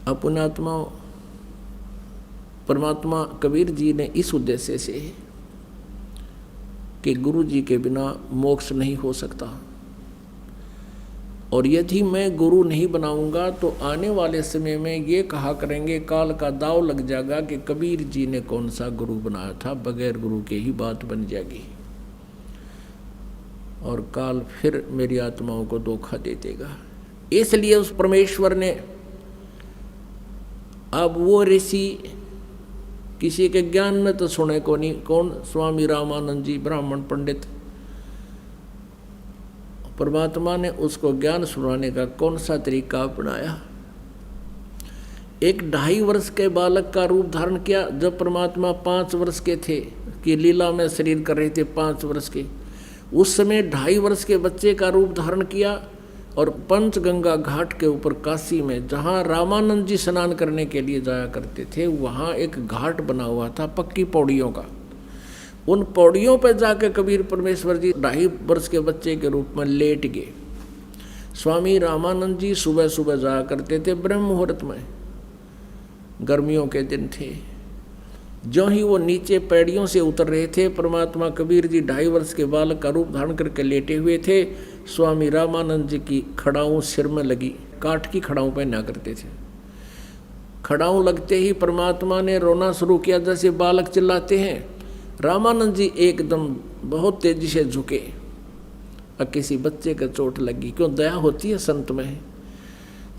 अपनात्मा परमात्मा कबीर जी ने इस उद्देश्य से कि गुरु जी के बिना मोक्ष नहीं हो सकता, और यदि मैं गुरु नहीं बनाऊंगा तो आने वाले समय में ये कहा करेंगे, काल का दाव लग जाएगा कि कबीर जी ने कौन सा गुरु बनाया था, बगैर गुरु के ही बात बन जाएगी और काल फिर मेरी आत्माओं को धोखा दे देगा। इसलिए उस परमेश्वर ने, अब वो ऋषि किसी के ज्ञान में तो सुने को नहीं, कौन? स्वामी रामानंद जी ब्राह्मण पंडित। परमात्मा ने उसको ज्ञान सुनाने का कौन सा तरीका अपनाया? एक 2.5 वर्ष के बालक का रूप धारण किया। जब परमात्मा 5 वर्ष के थे कि लीला में शरीर कर रहे थे 5 वर्ष के, उस समय 2.5 वर्ष के बच्चे का रूप धारण किया और पंचगंगा घाट के ऊपर काशी में, जहाँ रामानंद जी स्नान करने के लिए जाया करते थे, वहाँ एक घाट बना हुआ था पक्की पौड़ियों का। उन पौड़ियों पर जाकर कबीर परमेश्वर जी 2.5 वर्ष के बच्चे के रूप में लेट गए। स्वामी रामानंद जी सुबह सुबह जाया करते थे ब्रह्म मुहूर्त में, गर्मियों के दिन थे। जो ही वो नीचे पैड़ियों से उतर रहे थे, परमात्मा कबीर जी 2.5 वर्ष के बालक का रूप धारण करके लेटे हुए थे। स्वामी रामानंद जी की खड़ाऊं सिर में लगी, काठ की खड़ाऊं पहना करते थे। खड़ाऊं लगते ही परमात्मा ने रोना शुरू किया, जैसे बालक चिल्लाते हैं। रामानंद जी एकदम बहुत तेजी से झुके, और किसी बच्चे का चोट लगी। क्यों? दया होती है संत में,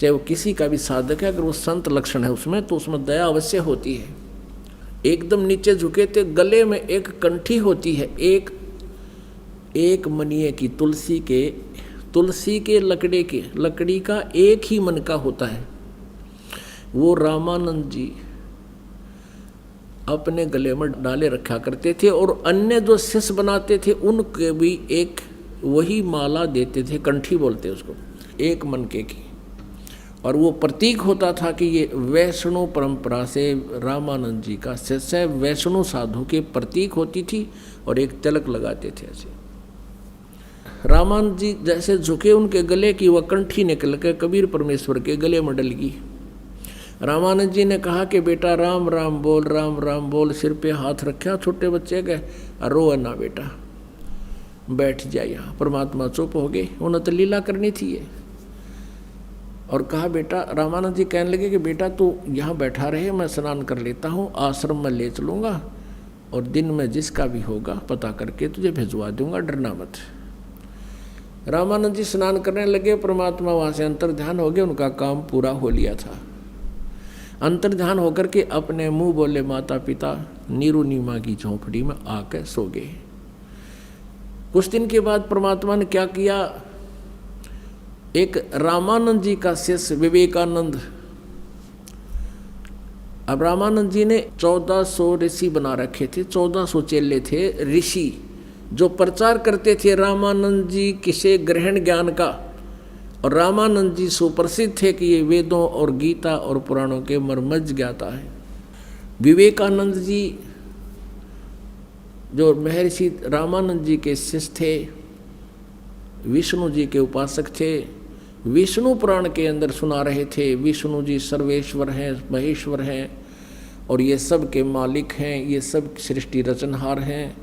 चाहे वो किसी का भी साधक है, अगर वो संत लक्षण है उसमें, तो उसमें दया अवश्य होती है। एकदम नीचे झुके थे। गले में एक कंठी होती है, एक मनिए की, तुलसी के लकड़ी का एक ही मन का होता है। वो रामानंद जी अपने गले में डाले रखा करते थे, और अन्य जो शिष्य बनाते थे उनके भी एक वही माला देते थे, कंठी बोलते उसको, एक मनके की। और वो प्रतीक होता था कि ये वैष्णव परंपरा से रामानंद जी का शिष्य, वैष्णव साधु के प्रतीक होती थी, और एक तिलक लगाते थे ऐसे। रामानंद जी जैसे झुके, उनके गले की वह कंठी निकल कर कबीर परमेश्वर के गले में डल गई। रामानंद जी ने कहा कि बेटा राम राम बोल, राम राम बोल। सिर पे हाथ रखा छोटे बच्चे के, रो ना बेटा, बैठ जाए यहाँ। परमात्मा चुप हो गए, उन्हें तो लीला करनी थी ये। और कहा बेटा, रामानंद जी कहने लगे कि बेटा तू यहाँ बैठा रहे, मैं स्नान कर लेता हूँ, आश्रम में ले चलूँगा, और दिन में जिसका भी होगा पता करके तुझे भिजवा दूंगा, डरना मत। रामानंद जी स्नान करने लगे। परमात्मा वहाँ से अंतर ध्यान हो गए, उनका काम पूरा हो लिया था। अंतर ध्यान होकर के अपने मुंह बोले माता पिता नीरू नीमा की झोंपड़ी में आकर सो गए। कुछ दिन के बाद परमात्मा ने क्या किया, एक रामानंद जी का शिष्य विवेकानंद, अब रामानंद जी ने 1400 ऋषि बना रखे थे, 1400 चेले थे ऋषि, जो प्रचार करते थे रामानंद जी किसे ग्रहण ज्ञान का। और रामानंद जी सुप्रसिद्ध थे कि ये वेदों और गीता और पुराणों के मर्मज्ञ ज्ञाता है। विवेकानंद जी जो महर्षि रामानंद जी के शिष्य थे, विष्णु जी के उपासक थे, विष्णु पुराण के अंदर सुना रहे थे विष्णु जी सर्वेश्वर हैं, महेश्वर हैं, और ये सब के मालिक हैं, ये सब सृष्टि रचनहार हैं।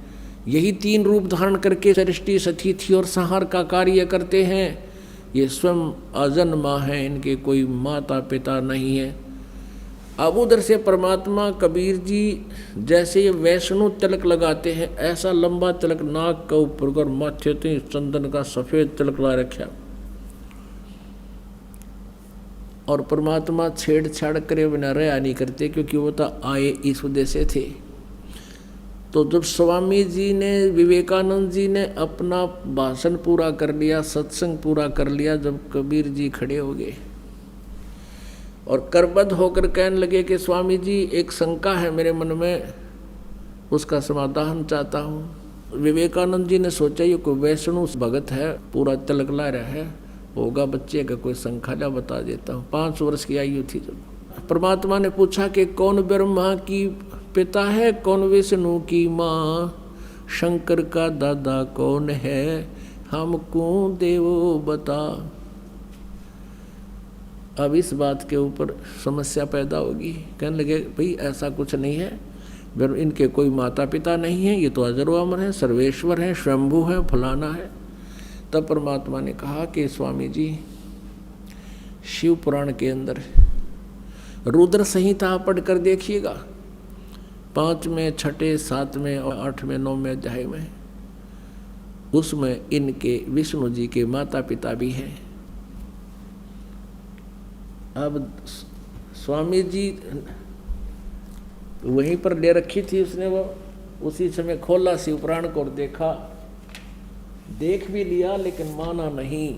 यही 3 रूप धारण करके सृष्टि स्थिति और संहार का कार्य करते हैं। ये स्वयं अजन्मा है, इनके कोई माता पिता नहीं है। अब उधर से परमात्मा कबीर जी जैसे ये वैष्णु तिलक लगाते हैं, ऐसा लंबा तिलक नाक का ऊपर और माथे ते चंदन का सफ़ेद तिलक ला रखा, और परमात्मा छेड़छाड़ करे बिना रहा नहीं करते, क्योंकि वो तो आए इस उद्देश्य थे। तो जब स्वामी जी ने, विवेकानंद जी ने अपना भाषण पूरा कर लिया, सत्संग पूरा कर लिया, जब कबीर जी खड़े हो गए और करबद्ध होकर कहने लगे कि स्वामी जी एक शंका है मेरे मन में, उसका समाधान चाहता हूँ। विवेकानंद जी ने सोचा ये कोई वैष्णु भगत है, पूरा तिलक ला रहा है, होगा बच्चे का कोई शंका, ला बता देता हूँ। 5 वर्ष की आयु थी जब। परमात्मा ने पूछा कि कौन ब्रह्मा की पिता है, कौन विष्णु की माँ, शंकर का दादा कौन है, हमको देवो बता। अब इस बात के ऊपर समस्या पैदा होगी। कहने लगे भाई ऐसा कुछ नहीं है, इनके कोई माता पिता नहीं है, ये तो अजर व अमर है, सर्वेश्वर हैं, स्वयंभू हैं, फलाना है। तब परमात्मा ने कहा कि स्वामी जी शिव पुराण के अंदर रुद्र संहिता पढ़ कर देखिएगा, 5वें, 6ठे, 7वें और 8वें, 9वें अध्याय में, उसमें इनके विष्णु जी के माता पिता भी हैं। अब स्वामी जी वहीं पर ले रखी थी उसने, वो उसी समय खोला शिव पुराण को और देखा, देख भी लिया लेकिन माना नहीं।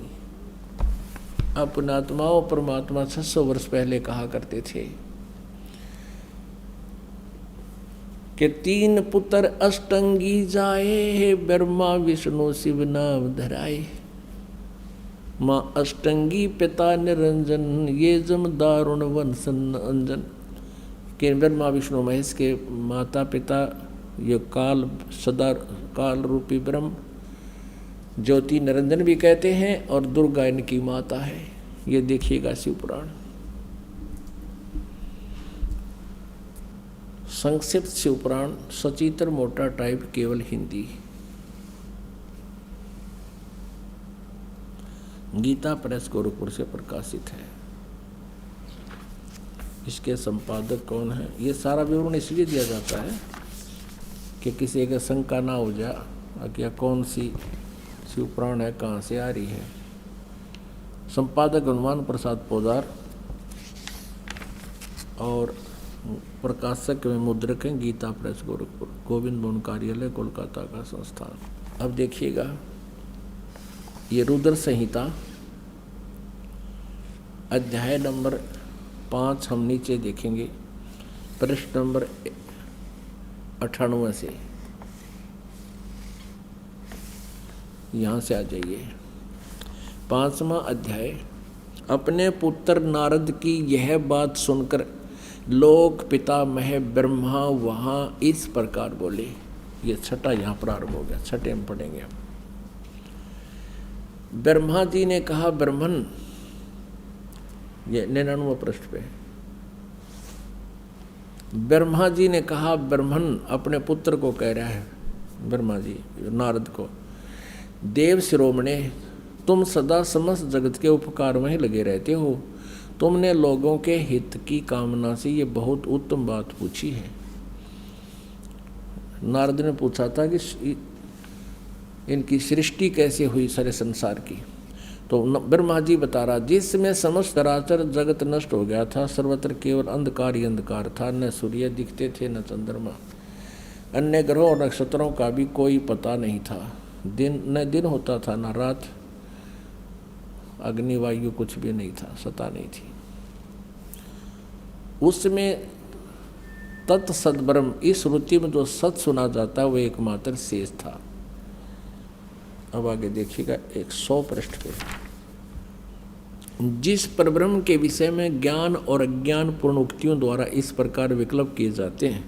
अपना आत्माओं परमात्मा 600 वर्ष पहले कहा करते थे कि 3 पुत्र अष्टंगी जाए, ब्रह्मा विष्णु शिव नाम धराए। माँ अष्टंगी पिता निरंजन, ये जम दारुण वंशन अंजन। के ब्रह्मा विष्णु महेश के माता पिता ये काल, सदा काल रूपी ब्रह्म, ज्योति निरंजन भी कहते हैं, और दुर्गा इनकी माता है। ये देखिएगा शिव पुराण। संक्षिप्त शिव पुराण, सचित्र मोटा टाइप, केवल हिंदी। गीता प्रेस गोरखपुर से प्रकाशित है। इसके संपादक कौन है? ये सारा विवरण इसलिए दिया जाता है कि किसी का शंका ना हो जाए कि कौन सी शिव पुराण है, कहाँ से आ रही है। संपादक हनुमान प्रसाद पोदार और प्रकाशक में मुद्रक हैं गीता प्रेस गोरखपुर, गोविंद भवन कार्यालय कोलकाता का संस्थान। अब देखिएगा ये रुद्र संहिता अध्याय नंबर 5 हम नीचे देखेंगे, पृष्ठ नंबर 98 से, यहाँ से आ जाइए। 5वां अध्याय। अपने पुत्र नारद की यह बात सुनकर लोक पितामह ब्रह्मा वहाँ इस प्रकार बोले। ये 6ठा यहाँ प्रारंभ हो गया, 6ठे में पढ़ेंगे हम। ब्रह्मा जी ने कहा, ब्रह्मन, ये 99वें पृष्ठ पे, ब्रह्मा जी ने कहा, ब्रह्मन अपने पुत्र को कह रहा है, ब्रह्मा जी नारद को, देव शिरोमणे, तुम सदा समस्त जगत के उपकार में ही लगे रहते हो। तुमने लोगों के हित की कामना से ये बहुत उत्तम बात पूछी है। नारद ने पूछा था कि इनकी सृष्टि कैसे हुई सारे संसार की, तो ब्रह्मा जी बता रहा, जिसमें समस्त चराचर जगत नष्ट हो गया था, सर्वत्र केवल अंधकार ही अंधकार था, न सूर्य दिखते थे न चंद्रमा, अन्य ग्रहों और नक्षत्रों का भी कोई पता नहीं था, न दिन होता था न रात, अग्निवायु कुछ भी नहीं था, सता नहीं थी। उसमें तत्सद ब्रह्म, इस श्रुति में जो सत सुना जाता है वो एकमात्र शेष था। अब आगे देखिएगा 100 पृष्ठ पे, जिस परब्रह्म के विषय में ज्ञान और अज्ञान पूर्ण उक्तियों द्वारा इस प्रकार विकल्प किए जाते हैं,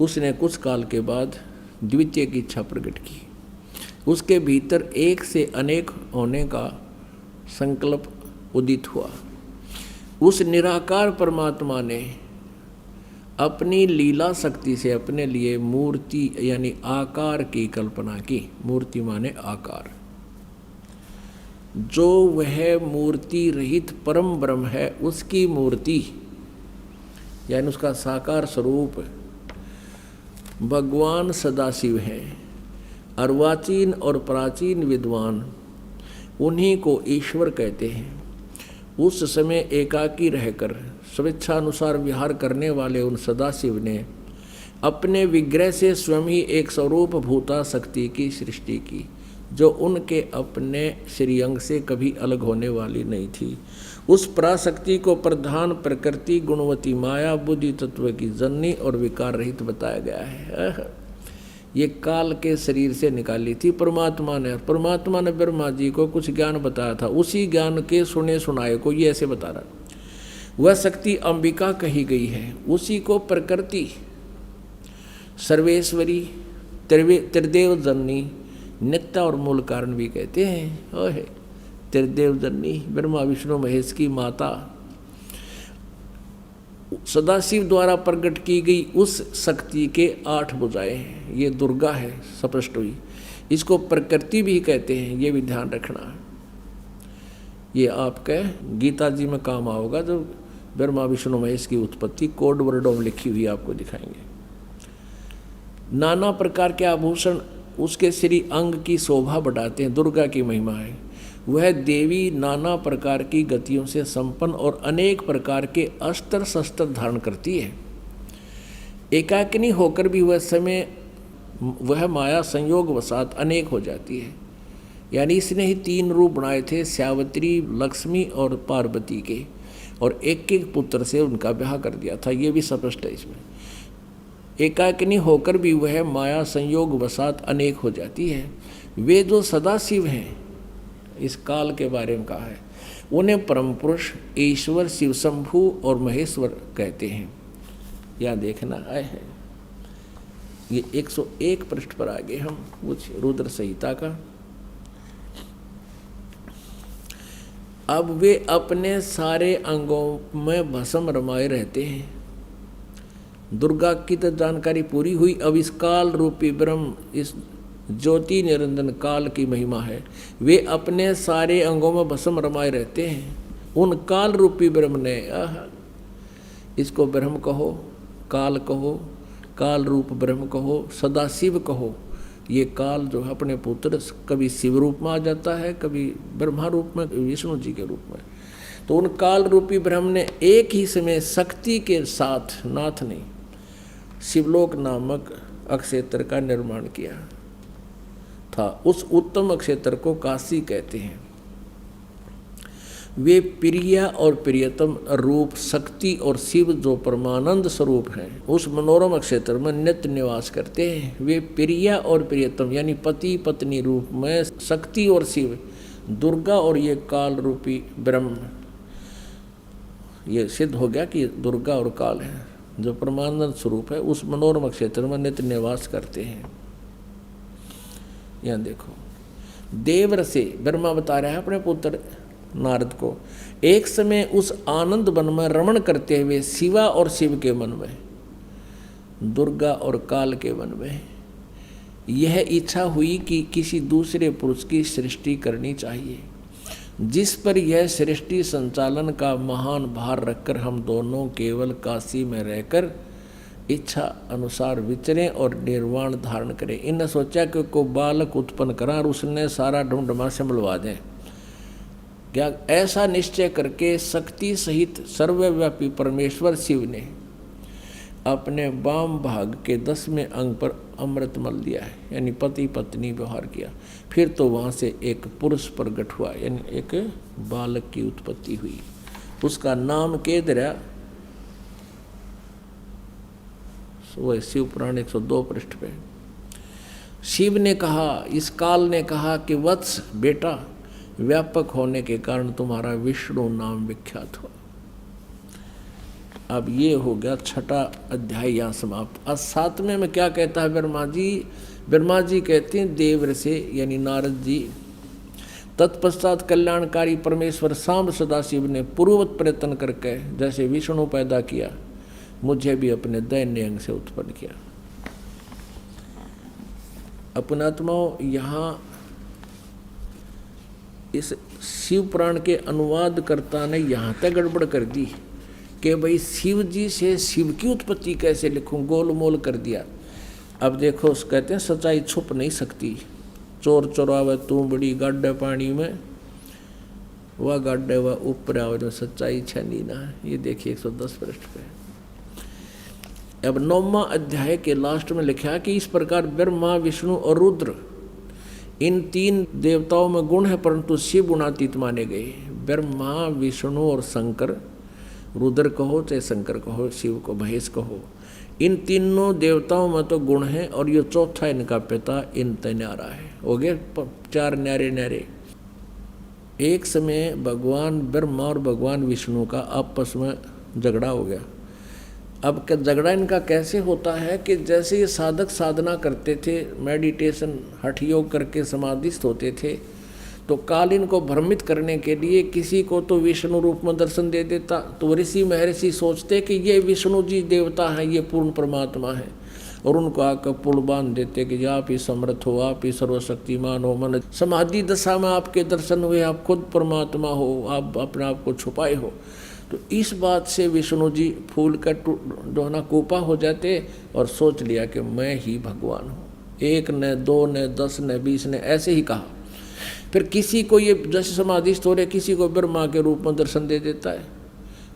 उसने कुछ काल के बाद द्वितीय की इच्छा प्रकट की। उसके भीतर एक से अनेक होने का संकल्प उदित हुआ। उस निराकार परमात्मा ने अपनी लीला शक्ति से अपने लिए मूर्ति यानी आकार की कल्पना की। मूर्ति माने आकार। जो वह मूर्ति रहित परम ब्रह्म है, उसकी मूर्ति यानी उसका साकार स्वरूप भगवान सदाशिव है। अर्वाचीन और प्राचीन विद्वान उन्हीं को ईश्वर कहते हैं। उस समय एकाकी रहकर स्वेच्छानुसार विहार करने वाले उन सदाशिव ने अपने विग्रह से स्वयं ही एक स्वरूप भूता शक्ति की सृष्टि की, जो उनके अपने श्रीअंग से कभी अलग होने वाली नहीं थी। उस पराशक्ति को प्रधान प्रकृति गुणवती माया बुद्धि तत्व की जननी और विकार रहित बताया गया है। ये काल के शरीर से निकाली थी परमात्मा ने। परमात्मा ने ब्रह्मा जी को कुछ ज्ञान बताया था, उसी ज्ञान के सुने सुनाए को ये ऐसे बता रहा। वह शक्ति अंबिका कही गई है, उसी को प्रकृति सर्वेश्वरी त्रिदेव जननी नित्य और मूल कारण भी कहते हैं। ओहे, त्रिदेव जननी ब्रह्मा विष्णु महेश की माता, सदाशिव द्वारा प्रकट की गई उस शक्ति के 8 भुजाएं हैं। ये दुर्गा है, स्पष्ट हुई। इसको प्रकृति भी कहते हैं, ये भी ध्यान रखना। ये आपके गीता जी में काम आओगा, जो ब्रह्मा विष्णु महेश की उत्पत्ति कोड वर्डों में लिखी हुई आपको दिखाएंगे। नाना प्रकार के आभूषण उसके श्री अंग की शोभा बढ़ाते हैं। दुर्गा की महिमा है, वह देवी नाना प्रकार की गतियों से संपन्न और अनेक प्रकार के अस्त्र शस्त्र धारण करती है। एकाकिनी होकर भी वह माया संयोग वसात अनेक हो जाती है। यानी इसने ही 3 रूप बनाए थे, श्यावत्री, लक्ष्मी और पार्वती के, और एक एक पुत्र से उनका ब्याह कर दिया था। ये भी स्पष्ट है इसमें। एकाकिनी होकर भी वह माया संयोग वसात अनेक हो जाती है। वे जो सदाशिव हैं, इस काल के बारे में कहा है, उन्हें परम पुरुष, ईश्वर, शिव शंभु और महेश्वर कहते हैं। यहाँ देखना आए हैं, ये 101 पृष्ठ पर आगे हम कुछ रुद्र संहिता का। अब वे अपने सारे अंगों में भस्म रमाए रहते हैं। दुर्गा की तो जानकारी पूरी हुई। अब इस काल रूपी ब्रह्म, इस ज्योति निरंजन काल की महिमा है। वे अपने सारे अंगों में भस्म रमाए रहते हैं। उन काल रूपी ब्रह्म ने, इसको ब्रह्म कहो, काल कहो, काल रूप ब्रह्म कहो, सदाशिव कहो। ये काल जो है अपने पुत्र कभी शिव रूप में आ जाता है, कभी ब्रह्मा रूप में, विष्णु जी के रूप में। तो उन काल रूपी ब्रह्म ने एक ही समय शक्ति के साथ, नाथ ने, शिवलोक नामक अक्षेत्र का निर्माण किया था। उस उत्तम अक्षेत्र को काशी कहते हैं। वे प्रिया और प्रियतम रूप शक्ति और शिव जो परमानंद स्वरूप हैं, उस मनोरम क्षेत्र में नित्य निवास करते हैं। वे प्रिया और प्रियतम यानी पति पत्नी रूप में शक्ति और शिव, दुर्गा और ये काल रूपी ब्रह्म, ये सिद्ध हो गया कि दुर्गा और काल है जो परमानंद स्वरूप है, उस मनोरम क्षेत्र में नित्य निवास करते हैं। यहाँ देखो, देवर से ब्रह्मा बता रहा है अपने पुत्र नारद को, एक समय उस आनंद वन में रमण करते हुए शिवा और शिव के मन में, दुर्गा और काल के मन में यह इच्छा हुई कि किसी दूसरे पुरुष की सृष्टि करनी चाहिए, जिस पर यह सृष्टि संचालन का महान भार रखकर हम दोनों केवल काशी में रहकर इच्छा अनुसार विचरें और निर्वाण धारण करें। इन्हें सोचा कि को बालक उत्पन्न करा और उसने सारा ढूंढमा से मिलवा दें। क्या ऐसा निश्चय करके शक्ति सहित सर्वव्यापी परमेश्वर शिव ने अपने वाम भाग के 10वें अंग पर अमृत मल दिया है, यानी पति पत्नी व्यवहार किया। फिर तो वहाँ से एक पुरुष प्रकट हुआ, यानी एक बालक की उत्पत्ति हुई। उसका नाम केदरा, वह शिव पुराण 102 पृष्ठ पे। शिव ने कहा, इस काल ने कहा कि वत्स बेटा, व्यापक होने के कारण तुम्हारा विष्णु नाम विख्यात हो। अब ये हो गया 6ठा अध्याय यहाँ समाप्त। अब 7वें में क्या कहता है ब्रह्मा जी? ब्रह्मा जी कहते हैं देवर से, यानी नारद जी, तत्पश्चात कल्याणकारी परमेश्वर सांब सदाशिव ने पूर्ववत प्रयत्न करके जैसे विष्णु पैदा किया, मुझे भी अपने दैन्य अंग से उत्पन्न किया। अपनात्माओं, यहाँ इस शिव पुराण के अनुवादकर्ता ने यहाँ तक गड़बड़ कर दी कि भाई शिव जी से शिव की उत्पत्ति कैसे लिखूं, गोलमोल कर दिया। अब देखो, उस कहते हैं सच्चाई छुप नहीं सकती। चोर चोरावे तू बड़ी गाड्डे पानी में, वह गाड्डे वह ऊपर आवे जो सच्चाई छनी ना। ये देखिए 110 पृष्ठ पे। अब 9वां अध्याय के लास्ट में लिखा कि इस प्रकार ब्रह्मा, विष्णु और रुद्र, इन 3 देवताओं में गुण है परंतु शिव गुणातीत माने गए। ब्रह्मा, विष्णु और शंकर, रुद्र कहो चाहे शंकर कहो, शिव को महेश कहो, इन तीनों देवताओं में तो गुण है और ये चौथा इनका पिता इन न्यारा है। हो गए 4 न्यारे न्यारे। एक समय भगवान ब्रह्मा और भगवान विष्णु का आपस में झगड़ा हो गया। अब झगड़ा इनका कैसे होता है कि जैसे ये साधक साधना करते थे, मेडिटेशन हठ योग करके समाधिस्थ होते थे, तो काल इनको भ्रमित करने के लिए किसी को तो विष्णु रूप में दर्शन दे देता, तो ऋषि महर्षि सोचते कि ये विष्णु जी देवता हैं, ये पूर्ण परमात्मा है, और उनको आकर पुल बांध देते कि आप ही समर्थ हो, आप ही सर्वशक्तिमान हो, मन समाधि दशा में आपके दर्शन हुए, आप खुद परमात्मा हो, आप अपने आप को छुपाए हो। तो इस बात से विष्णु जी फूल का दोहना कोपा हो जाते और सोच लिया कि मैं ही भगवान हूँ। 1 ने 2 ने 10 ने 20 ने ऐसे ही कहा। फिर किसी को ये जैसे समाधिस्थ हो रहे, किसी को ब्रह्मा के रूप में दर्शन दे देता है,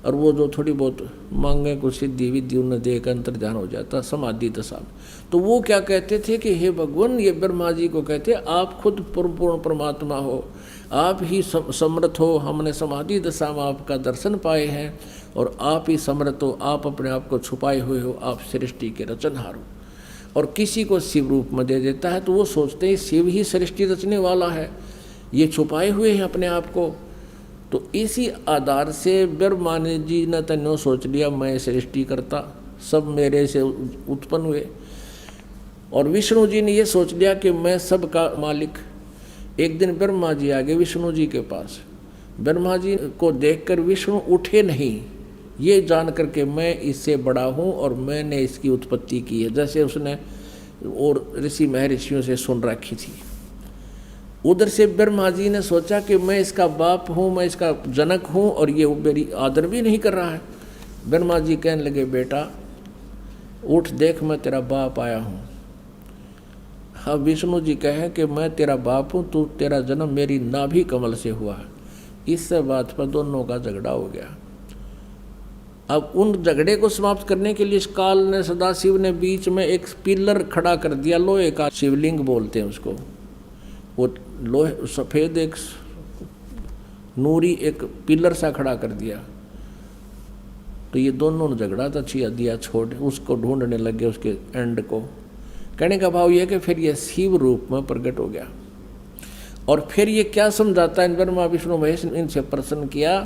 और वो जो थोड़ी बहुत मांगे कुछ सिद्धि विद्धि उन्हें देकर अंतर्ध्यान हो जाता समाधि दशा में। तो वो क्या कहते थे कि हे भगवान, ये ब्रह्मा जी को कहते आप खुद पूर्ण परमात्मा हो, आप ही समर्थ हो, हमने समाधि दशा में आपका दर्शन पाए हैं, और आप ही समर्थ हो, आप अपने आप को छुपाए हुए हो, आप सृष्टि के रचनहार हो। और किसी को शिव रूप में दे देता है तो वो सोचते हैं शिव ही सृष्टि रचने वाला है, ये छुपाए हुए हैं अपने आप को। तो इसी आधार से ब्रह्मा जी ने तन्नो सोच लिया मैं सृष्टि करता, सब मेरे से उत्पन्न हुए, और विष्णु जी ने ये सोच लिया कि मैं सब का मालिक। एक दिन ब्रह्मा जी आ गए विष्णु जी के पास। ब्रह्मा जी को देखकर विष्णु उठे नहीं, ये जान करके मैं इससे बड़ा हूँ और मैंने इसकी उत्पत्ति की है, जैसे उसने और ऋषि महर्षियों से सुन रखी थी। उधर से ब्रह्मा जी ने सोचा कि मैं इसका बाप हूँ, मैं इसका जनक हूँ, और ये मेरी आदर भी नहीं कर रहा है। ब्रह्मा जी कहने लगे बेटा उठ देख, मैं तेरा बाप आया हूँ। हाँ, विष्णु जी कहें कि मैं तेरा बाप हूँ, तू तेरा जन्म मेरी नाभि कमल से हुआ है। इससे बात पर दोनों का झगड़ा हो गया। अब उन झगड़े को समाप्त करने के लिए काल ने, सदाशिव ने बीच में एक पिलर खड़ा कर दिया, लोहे का, शिवलिंग बोलते हैं उसको। वो लोहे सफ़ेद एक नूरी एक पिलर सा खड़ा कर दिया। तो ये दोनों ने झगड़ा था छिया दिया छोड़, उसको ढूंढने लगे उसके एंड को। कहने का भाव यह कि फिर ये शिव रूप में प्रकट हो गया। और फिर ये क्या समझाता है, ब्रह्मा विष्णु महेश इनसे प्रसन्न किया,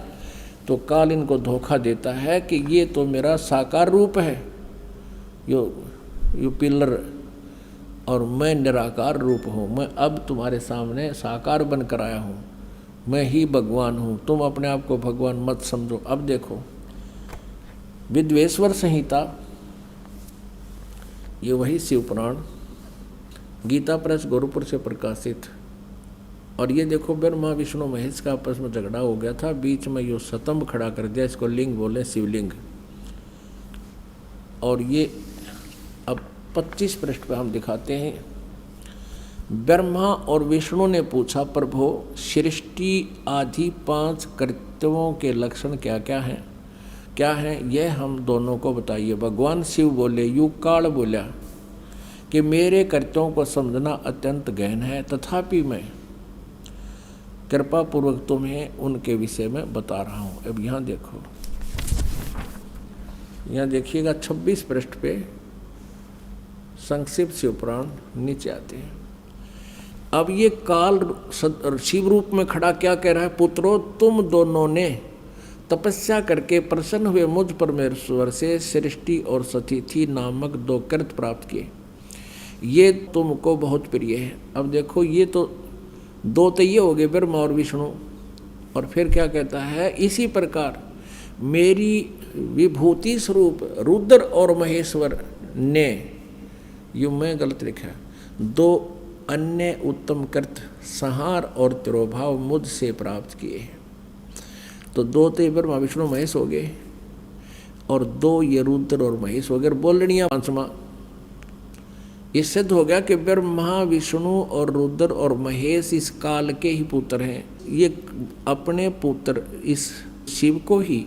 तो काल इनको धोखा देता है कि ये तो मेरा साकार रूप है, यो पिलर, और मैं निराकार रूप हूँ। मैं अब तुम्हारे सामने साकार बनकर आया हूँ, मैं ही भगवान हूँ, तुम अपने आप को भगवान मत समझो। अब देखो विद्वेश्वर संहिता, ये वही शिव पुराण, गीता प्रेस गोरखपुर से प्रकाशित। और ये देखो ब्रह्मा विष्णु महेश का आपस में झगड़ा हो गया था, बीच में यो स्तंभ खड़ा कर दिया, इसको लिंग बोले, शिवलिंग। और ये अब 25 पृष्ठ पे हम दिखाते हैं। ब्रह्मा और विष्णु ने पूछा, प्रभु सृष्टि आदि 5 कर्तव्यों के लक्षण क्या क्या हैं, क्या हैं, यह हम दोनों को बताइए। भगवान शिव बोले, युगकाल बोला कि मेरे कर्तव्यों को समझना अत्यंत गहन है, तथापि मैं कृपा पूर्वक तुम्हें उनके विषय में बता रहा हूँ। अब यहाँ देखो, यहाँ देखिएगा 26 पृष्ठ पे संक्षिप्त शिवपुराण नीचे आते हैं। अब ये काल शिव रूप में खड़ा क्या कह रहा है, पुत्रों तुम दोनों ने तपस्या करके प्रसन्न हुए मुझ परमेश्वर से सृष्टि और सतिथि नामक 2 कृत प्राप्त किए, ये तुमको बहुत प्रिय है। अब देखो ये तो 2 तो ये हो गए ब्रह्मा और विष्णु। और फिर क्या कहता है, इसी प्रकार मेरी विभूति स्वरूप रुद्र और महेश्वर ने, यूँ मैं गलत लिखा, 2 अन्य उत्तम कृत संहार और तिरोभाव मुझसे प्राप्त किए हैं। तो 2 तो ब्रह्मा विष्णु महेश हो गए, और 2 ये रुद्र और महेश हो गए। बोलनिया 5वां, इस सिद्ध हो गया कि ब्रह्मा विष्णु और रुद्र और महेश इस काल के ही पुत्र हैं। ये अपने पुत्र इस शिव को ही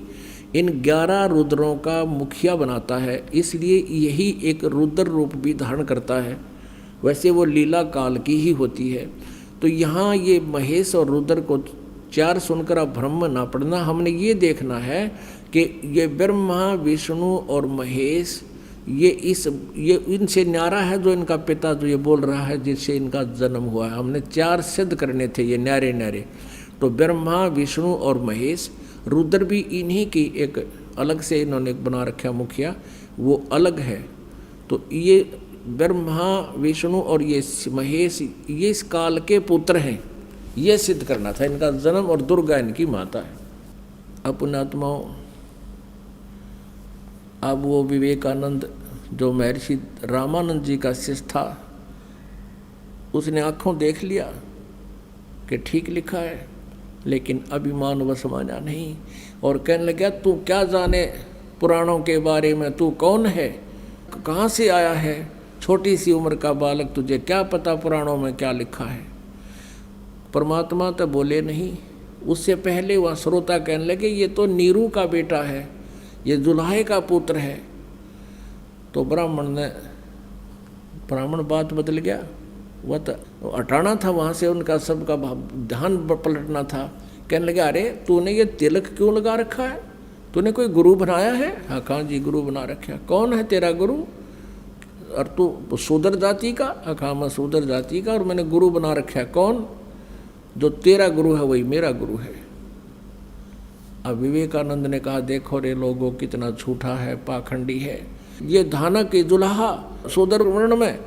इन 11 रुद्रों का मुखिया बनाता है, इसलिए यही एक रुद्र रूप भी धारण करता है। वैसे वो लीला काल की ही होती है। तो यहाँ ये महेश और रुद्र को 4 सुनकर अब भ्रम ना पड़ना, हमने ये देखना है कि ये ब्रह्मा विष्णु और महेश ये इनसे न्यारा है जो इनका पिता जो ये बोल रहा है जिससे इनका जन्म हुआ है। हमने 4 सिद्ध करने थे ये न्यारे न्यारे। तो ब्रह्मा विष्णु और महेश, रुद्र भी इन्हीं की एक अलग से इन्होंने बना रखा मुखिया, वो अलग है। तो ये ब्रह्मा विष्णु और ये महेश ये इस काल के पुत्र हैं, ये सिद्ध करना था। इनका जन्म और दुर्गा इनकी माता है। अपनात्माओं, अब वो विवेकानंद जो महर्षि रामानंद जी का शिष्य था, उसने आंखों देख लिया कि ठीक लिखा है, लेकिन अभिमान वश माना नहीं और कहने लगा तू क्या जाने पुराणों के बारे में, तू कौन है, कहाँ से आया है, छोटी सी उम्र का बालक, तुझे क्या पता पुराणों में क्या लिखा है। परमात्मा तो बोले नहीं। उससे पहले वह श्रोता कहने लगे ये तो नीरू का बेटा है, ये जुल्हे का पुत्र है। तो ब्राह्मण बात बदल गया। वह तो हटाना था वहाँ से, उनका सबका ध्यान पलटना था। कहने लगे अरे तूने ये तिलक क्यों लगा रखा है, तूने कोई गुरु बनाया है? हाँ कहाँ जी गुरु बना रखा। कौन है तेरा गुरु? और तू शूद्र जाति का? हाँ मैं शूद्र जाति का और मैंने गुरु बना रखा है। कौन? जो तेरा गुरु है वही मेरा गुरु है। अब विवेकानंद ने कहा देखो रे लोगों कितना झूठा है, पाखंडी है। ये धानक जुल्हा शूद्र वर्ण में,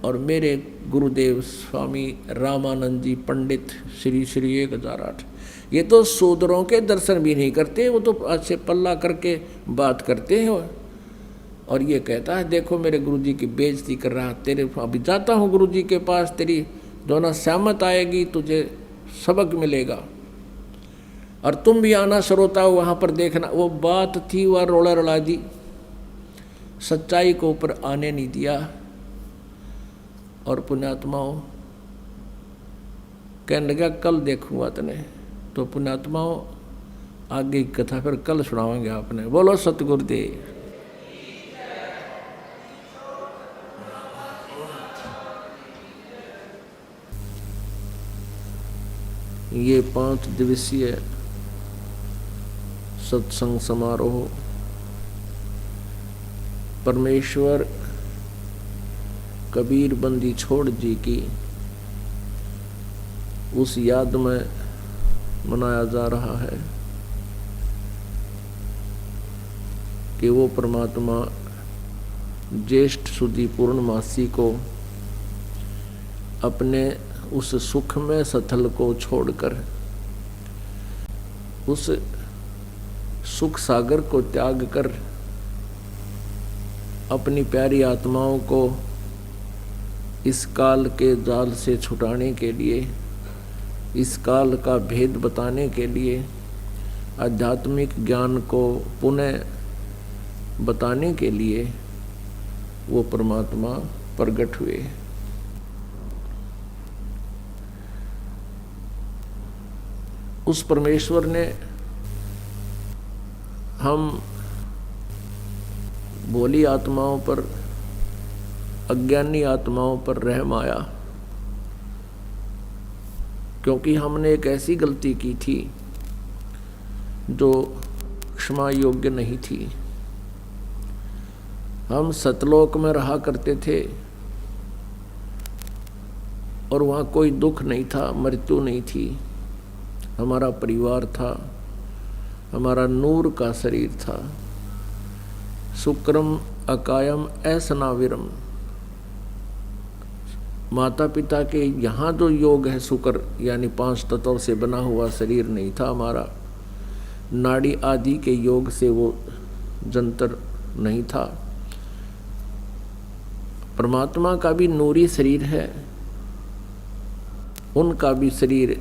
और मेरे गुरुदेव स्वामी रामानंद जी पंडित श्री श्री 1008, ये तो शूद्रों के दर्शन भी नहीं करते, वो तो अच्छे पल्ला करके बात करते हैं। और ये कहता है देखो मेरे गुरुजी की बेइज्जती कर रहा। तेरे अभी जाता हूँ गुरुजी के पास, तेरी दोनों सहमत आएगी, तुझे सबक मिलेगा और तुम भी आना श्रोता हो वहाँ पर देखना। वो बात थी वह रोड़ा रड़ा दी, सच्चाई को ऊपर आने नहीं दिया। और पुण्यात्माओं कहने लगा कल देखूंगा तने। तो पुण्यात्माओं आगे की कथा फिर कल सुनावांगे आपने। बोलो सतगुरुदेव। ये 5 दिवसीय सत्संग समारोह परमेश्वर कबीर बंदी छोड़ जी की उस याद में मनाया जा रहा है कि वो परमात्मा ज्येष्ठ सुदी पूर्णमासी को अपने उस सुख में स्थल को छोड़कर उस सुख सागर को त्याग कर अपनी प्यारी आत्माओं को इस काल के जाल से छुटाने के लिए, इस काल का भेद बताने के लिए, आध्यात्मिक ज्ञान को पुनः बताने के लिए वो परमात्मा प्रकट हुए। उस परमेश्वर ने हम भोली आत्माओं पर, अज्ञानी आत्माओं पर रहम आया, क्योंकि हमने एक ऐसी गलती की थी जो क्षमा योग्य नहीं थी। हम सतलोक में रहा करते थे और वहाँ कोई दुख नहीं था, मृत्यु नहीं थी। हमारा परिवार था, हमारा नूर का शरीर था। शुक्रम अकायम ऐसनाविरम, माता पिता के यहाँ जो योग है शुक्र यानी 5 तत्वों से बना हुआ शरीर नहीं था हमारा। नाड़ी आदि के योग से वो जंतर नहीं था। परमात्मा का भी नूरी शरीर है, उनका भी शरीर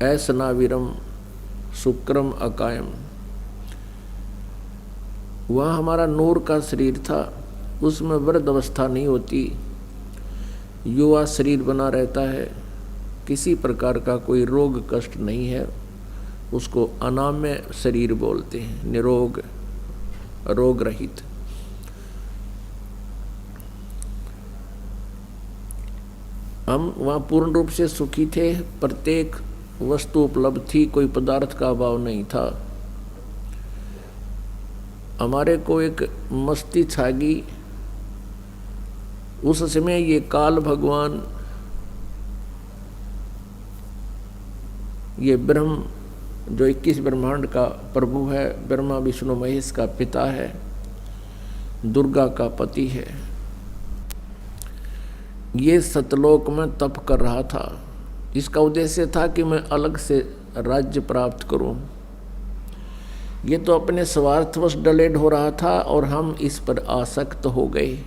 ऐसनाविरम शुक्रम अकायम, वह हमारा नूर का शरीर था। उसमें वृद्ध अवस्था नहीं होती, युवा शरीर बना रहता है, किसी प्रकार का कोई रोग कष्ट नहीं है। उसको अनाम्य शरीर बोलते हैं, निरोग रोग रहित। हम वहाँ पूर्ण रूप से सुखी थे, प्रत्येक वस्तु उपलब्ध थी, कोई पदार्थ का अभाव नहीं था। हमारे को एक मस्ती छागी। उस समय ये काल भगवान, ये ब्रह्म जो 21 ब्रह्मांड का प्रभु है, ब्रह्मा विष्णु महेश का पिता है, दुर्गा का पति है, ये सतलोक में तप कर रहा था। इसका उद्देश्य था कि मैं अलग से राज्य प्राप्त करूं। ये तो अपने स्वार्थवश डलेड हो रहा था और हम इस पर आसक्त हो गए।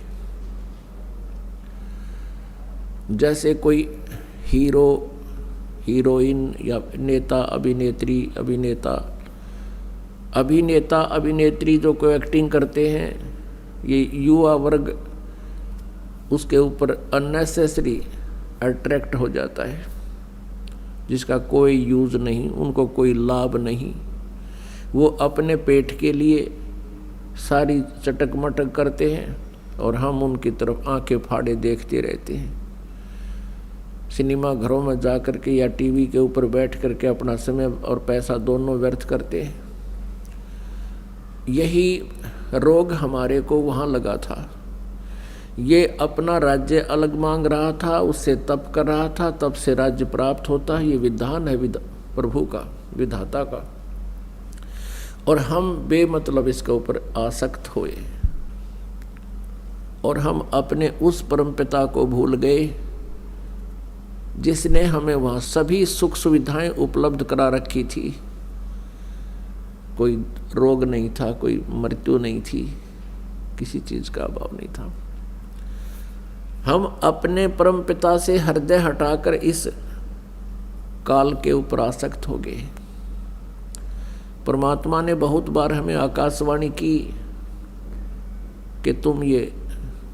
जैसे कोई हीरो हीरोइन या नेता अभिनेत्री जो कोई एक्टिंग करते हैं, ये युवा वर्ग उसके ऊपर अननेसेसरी अट्रैक्ट हो जाता है, जिसका कोई यूज़ नहीं, उनको कोई लाभ नहीं। वो अपने पेट के लिए सारी चटक मटक करते हैं और हम उनकी तरफ आंखें फाड़े देखते रहते हैं। सिनेमा घरों में जा कर के या टीवी के ऊपर बैठ कर के अपना समय और पैसा दोनों व्यर्थ करते हैं। यही रोग हमारे को वहाँ लगा था। ये अपना राज्य अलग मांग रहा था, उससे तप कर रहा था, तब से राज्य प्राप्त होता है। ये विधान है प्रभु का, विधाता का, और हम बेमतलब इसके ऊपर आसक्त हुए और हम अपने उस परमपिता को भूल गए जिसने हमें वहाँ सभी सुख सुविधाएं उपलब्ध करा रखी थी। कोई रोग नहीं था, कोई मृत्यु नहीं थी, किसी चीज का अभाव नहीं था। हम अपने परमपिता से हृदय हटाकर इस काल के ऊपर आसक्त हो गए। परमात्मा ने बहुत बार हमें आकाशवाणी की कि तुम ये